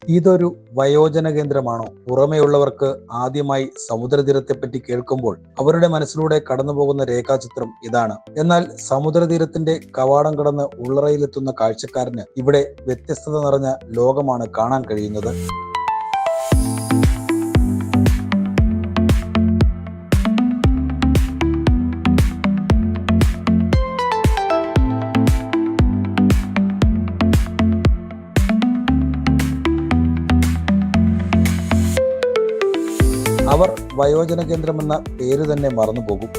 ഇതൊരു വയോജന കേന്ദ്രമാണോ? പുറമെയുള്ളവർക്ക് ആദ്യമായി സമുദ്രതീരത്തെപ്പറ്റി കേൾക്കുമ്പോൾ അവരുടെ മനസ്സിലൂടെ കടന്നുപോകുന്ന രേഖാചിത്രം ഇതാണ്. എന്നാൽ സമുദ്രതീരത്തിന്റെ കവാടം കടന്ന് ഉള്ളറയിലെത്തുന്ന കാഴ്ചക്കാരന് ഇവിടെ വ്യത്യസ്തത നിറഞ്ഞ ലോകമാണ് കാണാൻ കഴിയുന്നത്. അവർ വയോജന കേന്ദ്രമെന്ന പേര് തന്നെ മറന്നുപോകും.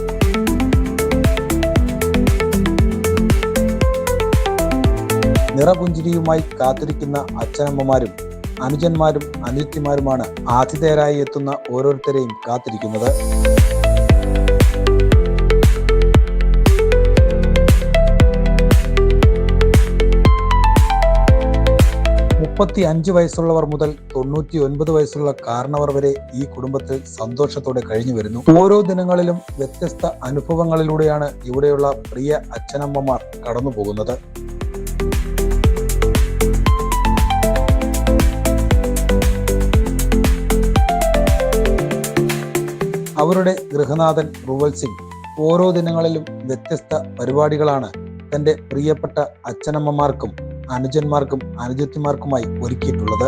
നിറപുഞ്ചിരിയുമായി കാത്തിരിക്കുന്ന അച്ഛനമ്മമാരും അനുജന്മാരും അനിയത്തിമാരുമാണ് ആതിഥേയരായി എത്തുന്ന ഓരോരുത്തരെയും കാത്തിരിക്കുന്നത്. 35 വയസ്സുള്ളവർ മുതൽ 99 വയസ്സുള്ള കാരണവർ വരെ ഈ കുടുംബത്തിൽ സന്തോഷത്തോടെ കഴിഞ്ഞു വരുന്നു. ഓരോ ദിനങ്ങളിലും വ്യത്യസ്ത അനുഭവങ്ങളിലൂടെയാണ് ഇവിടെയുള്ള പ്രിയ അച്ഛനമ്മമാർ കടന്നു പോകുന്നത്. അവരുടെ ഗൃഹനാഥൻ റുവൽ സിംഗ് ഓരോ ദിനങ്ങളിലും വ്യത്യസ്ത പരിപാടികളാണ് തന്റെ പ്രിയപ്പെട്ട അച്ഛനമ്മമാർക്കും അനുജന്മാർക്കും അനുജത്തിമാർക്കുമായി ഒരുക്കിയിട്ടുള്ളത്.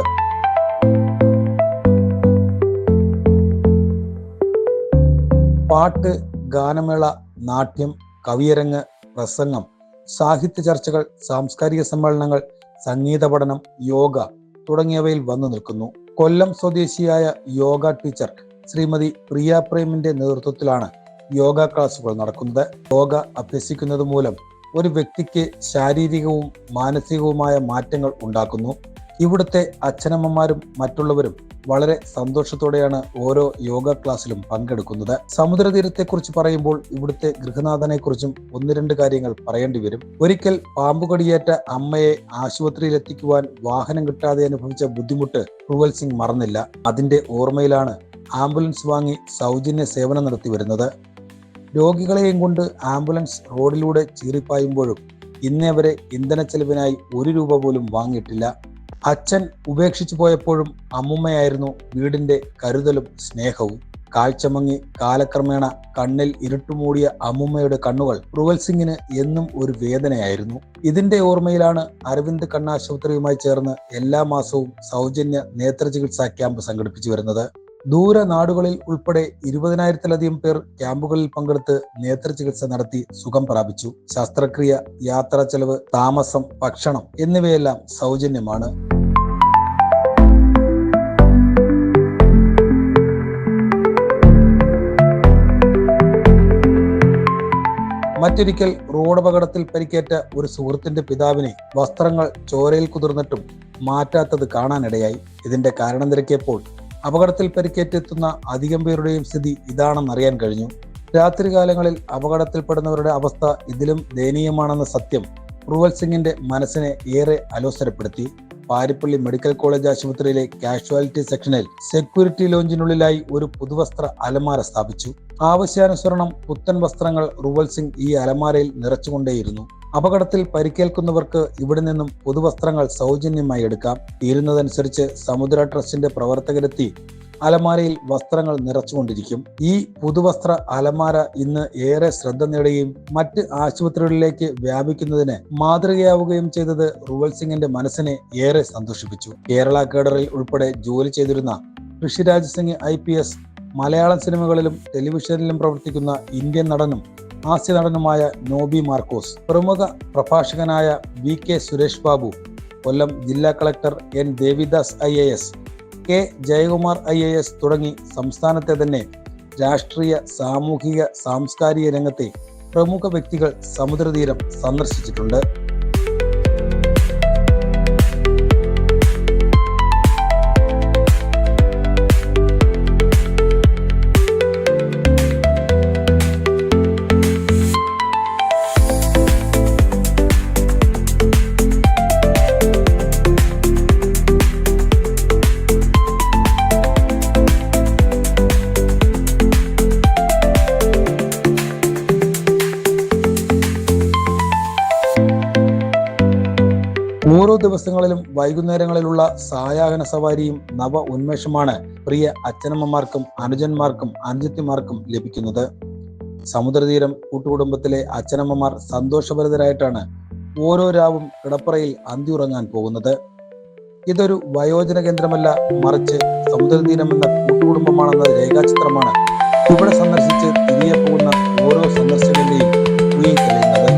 പാട്ട്, ഗാനമേള, നാട്യം, കവിയരങ്ങ്, പ്രസംഗം, സാഹിത്യ ചർച്ചകൾ, സാംസ്കാരിക സമ്മേളനങ്ങൾ, സംഗീത പഠനം, യോഗ തുടങ്ങിയവയിൽ വന്നു നിൽക്കുന്നു. കൊല്ലം സ്വദേശിയായ യോഗ ടീച്ചർ ശ്രീമതി പ്രിയ പ്രേമിന്റെ നേതൃത്വത്തിലാണ് യോഗ ക്ലാസുകൾ നടക്കുന്നത്. യോഗ അഭ്യസിക്കുന്നത് മൂലം ഒരു വ്യക്തിക്ക് ശാരീരികവും മാനസികവുമായ മാറ്റങ്ങൾ ഉണ്ടാക്കുന്നു. ഇവിടുത്തെ അച്ഛനമ്മമാരും മറ്റുള്ളവരും വളരെ സന്തോഷത്തോടെയാണ് ഓരോ യോഗ ക്ലാസ്സിലും പങ്കെടുക്കുന്നത്. സമുദ്രതീരത്തെക്കുറിച്ച് പറയുമ്പോൾ ഇവിടുത്തെ ഗൃഹനാഥനെ കുറിച്ചും 1-2 കാര്യങ്ങൾ പറയേണ്ടി വരും. ഒരിക്കൽ പാമ്പുകടിയേറ്റ അമ്മയെ ആശുപത്രിയിൽ എത്തിക്കുവാൻ വാഹനം കിട്ടാതെ അനുഭവിച്ച ബുദ്ധിമുട്ട് റുവൽ സിംഗ് മറന്നില്ല. അതിന്റെ ഓർമ്മയിലാണ് ആംബുലൻസ് വാങ്ങി സൗജന്യ സേവനം നടത്തി വരുന്നത്. രോഗികളെയും കൊണ്ട് ആംബുലൻസ് റോഡിലൂടെ ചീറിപ്പായുമ്പോഴും ഇന്നേ വരെ ഇന്ധന ചെലവിനായി 1 രൂപ പോലും വാങ്ങിയിട്ടില്ല. അച്ഛൻ ഉപേക്ഷിച്ചു പോയപ്പോഴും അമ്മുമ്മയായിരുന്നു വീടിന്റെ കരുതലും സ്നേഹവും. കാഴ്ചമങ്ങി കാലക്രമേണ കണ്ണിൽ ഇരുട്ടുമൂടിയ അമ്മുമ്മയുടെ കണ്ണുകൾ റുവൽ സിംഗിന് എന്നും ഒരു വേദനയായിരുന്നു. ഇതിന്റെ ഓർമ്മയിലാണ് അരവിന്ദ് കണ്ണാശുപത്രിയുമായി ചേർന്ന് എല്ലാ മാസവും സൗജന്യ നേത്രചികിത്സാ ക്യാമ്പ് സംഘടിപ്പിച്ചു വരുന്നത്. ദൂര നാടുകളിൽ ഉൾപ്പെടെ 20,000-ലധികം പേർ ക്യാമ്പുകളിൽ പങ്കെടുത്ത് നേത്രചികിത്സ നടത്തി സുഖം പ്രാപിച്ചു. ശസ്ത്രക്രിയ, യാത്രാ ചെലവ്, താമസം, ഭക്ഷണം എന്നിവയെല്ലാം സൗജന്യമാണ്. മറ്റൊരിക്കൽ റോഡപകടത്തിൽ പരിക്കേറ്റ ഒരു സുഹൃത്തിന്റെ പിതാവിനെ വസ്ത്രങ്ങൾ ചോരയിൽ കുതിർന്നിട്ടും മാറ്റാത്തത് കാണാനിടയായി. ഇതിന്റെ കാരണം തിരക്കിയപ്പോൾ അപകടത്തിൽ പരിക്കേറ്റെത്തുന്ന അധികം പേരുടെയും സ്ഥിതി ഇതാണെന്നറിയാൻ കഴിഞ്ഞു. രാത്രികാലങ്ങളിൽ അപകടത്തിൽപ്പെടുന്നവരുടെ അവസ്ഥ ഇതിലും ദയനീയമാണെന്ന സത്യം റുവൽ സിംഗിന്റെ മനസ്സിനെ ഏറെ അലോസരപ്പെടുത്തി. പാരിപ്പള്ളി മെഡിക്കൽ കോളേജ് ആശുപത്രിയിലെ കാഷ്വാലിറ്റി സെക്ഷനിൽ സെക്യൂരിറ്റി ലോഞ്ചിനുള്ളിലായി ഒരു പുതുവസ്ത്ര അലമാര സ്ഥാപിച്ചു. ആവശ്യാനുസരണം പുത്തൻ വസ്ത്രങ്ങൾ റുവൽ സിംഗ് ഈ അലമാരയിൽ നിറച്ചുകൊണ്ടേയിരുന്നു. അപകടത്തിൽ പരിക്കേൽക്കുന്നവർക്ക് ഇവിടെ നിന്നും പുതുവസ്ത്രങ്ങൾ സൗജന്യമായി എടുക്കാം. തീരുന്നതനുസരിച്ച് സമുദ്ര ട്രസ്റ്റിന്റെ പ്രവർത്തകരെത്തി അലമാരയിൽ വസ്ത്രങ്ങൾ നിറച്ചുകൊണ്ടിരിക്കും. ഈ പുതുവസ്ത്ര അലമാര ഇന്ന് ഏറെ ശ്രദ്ധ നേടുകയും മറ്റ് ആശുപത്രികളിലേക്ക് വ്യാപിക്കുന്നതിന് മാതൃകയാവുകയും ചെയ്തത് റുവൽ സിംഗിന്റെ മനസ്സിനെ ഏറെ സന്തോഷിപ്പിച്ചു. കേരള കേഡറിൽ ഉൾപ്പെടെ ജോലി ചെയ്തിരുന്ന ഋഷിരാജ് സിംഗ് IPS മലയാളം സിനിമകളിലും ടെലിവിഷനിലും പ്രവർത്തിക്കുന്ന ഇന്ത്യൻ നടനും ഹാസ്യ നടനുമായ നോബി മാർക്കോസ്, പ്രമുഖ പ്രഭാഷകനായ VK സുരേഷ് ബാബു, കൊല്ലം ജില്ലാ collector N Devidas IAS, K Jayakumar IAS തുടങ്ങി സംസ്ഥാനത്തെ തന്നെ രാഷ്ട്രീയ, സാമൂഹിക, സാംസ്കാരിക രംഗത്തെ പ്രമുഖ വ്യക്തികൾ സമുദ്രതീരം സന്ദർശിച്ചിട്ടുണ്ട്. ഓരോ ദിവസങ്ങളിലും വൈകുന്നേരങ്ങളിലുള്ള സായാഹ്ന സവാരിയും നവ ഉന്മേഷമാണ് പ്രിയ അച്ഛനമ്മമാർക്കും അനുജന്മാർക്കും അനുജത്തിമാർക്കും ലഭിക്കുന്നത്. സമുദ്രതീരം കൂട്ടുകുടുംബത്തിലെ അച്ഛനമ്മമാർ സന്തോഷഭരിതരായിട്ടാണ് ഓരോ രാവും കിടപ്പറയിൽ അന്തിയുറങ്ങാൻ പോകുന്നത്. ഇതൊരു വയോജന കേന്ദ്രമല്ല, മറിച്ച് സമുദ്രതീരം എന്ന കൂട്ടുകുടുംബമാണെന്ന രേഖാചിത്രമാണ് ഇവിടെ സന്ദർശിച്ച് തിരികെ പോകുന്ന ഓരോ സന്ദർശകന്റെയും ഉള്ളിൽ തെളിയുന്നത്.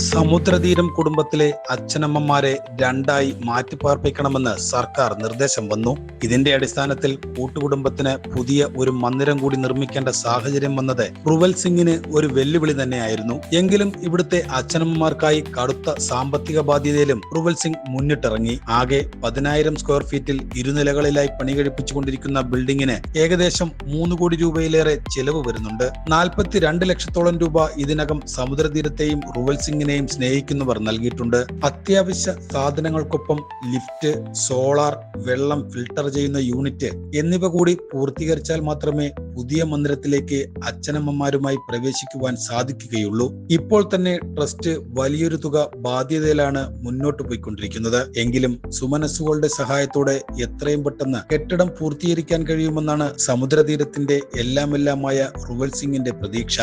സമുദ്രതീരം കുടുംബത്തിലെ അച്ഛനമ്മമാരെ രണ്ടായി മാറ്റിപ്പാർപ്പിക്കണമെന്ന് സർക്കാർ നിർദ്ദേശം വന്നു. ഇതിന്റെ അടിസ്ഥാനത്തിൽ കൂട്ടുകുടുംബത്തിന് പുതിയ ഒരു മന്ദിരം കൂടി നിർമ്മിക്കേണ്ട സാഹചര്യം വന്നത് റുവൽ സിംഗിന് ഒരു വെല്ലുവിളി തന്നെയായിരുന്നു. എങ്കിലും ഇവിടുത്തെ അച്ഛനമ്മമാർക്കായി കടുത്ത സാമ്പത്തിക ബാധ്യതയിലും റുവൽ സിംഗ് മുന്നിട്ടിറങ്ങി. ആകെ 10,000 സ്ക്വയർ ഫീറ്റിൽ ഇരുനിലകളിലായി പണി കഴിപ്പിച്ചുകൊണ്ടിരിക്കുന്ന ബിൽഡിങ്ങിന് ഏകദേശം 3 കോടി രൂപയിലേറെ ചെലവ് വരുന്നുണ്ട്. 42 ലക്ഷത്തോളം രൂപ ഇതിനകം സമുദ്രതീരത്തെയും റുവൽ സിംഗിനെയും സ്നേഹിക്കുന്നവർ നൽകിയിട്ടുണ്ട്. അത്യാവശ്യ സാധനങ്ങൾക്കൊപ്പം ലിഫ്റ്റ്, സോളാർ, വെള്ളം ഫിൽട്ടർ ചെയ്യുന്ന യൂണിറ്റ് എന്നിവ കൂടി പൂർത്തീകരിച്ചാൽ മാത്രമേ പുതിയ മന്ദിരത്തിലേക്ക് അച്ഛനമ്മമാരുമായി പ്രവേശിക്കുവാൻ സാധിക്കുകയുള്ളൂ. ഇപ്പോൾ തന്നെ ട്രസ്റ്റ് വലിയൊരു തുക ബാധ്യതയിലാണ് മുന്നോട്ട് പോയിക്കൊണ്ടിരിക്കുന്നത്. എങ്കിലും സുമനസ്സുകളുടെ സഹായത്തോടെ എത്രയും പെട്ടെന്ന് കെട്ടിടം പൂർത്തീകരിക്കാൻ കഴിയുമെന്നാണ് സമുദ്രതീരത്തിന്റെ എല്ലാമെല്ലാമായ റുവൽ സിംഗിന്റെ പ്രതീക്ഷ.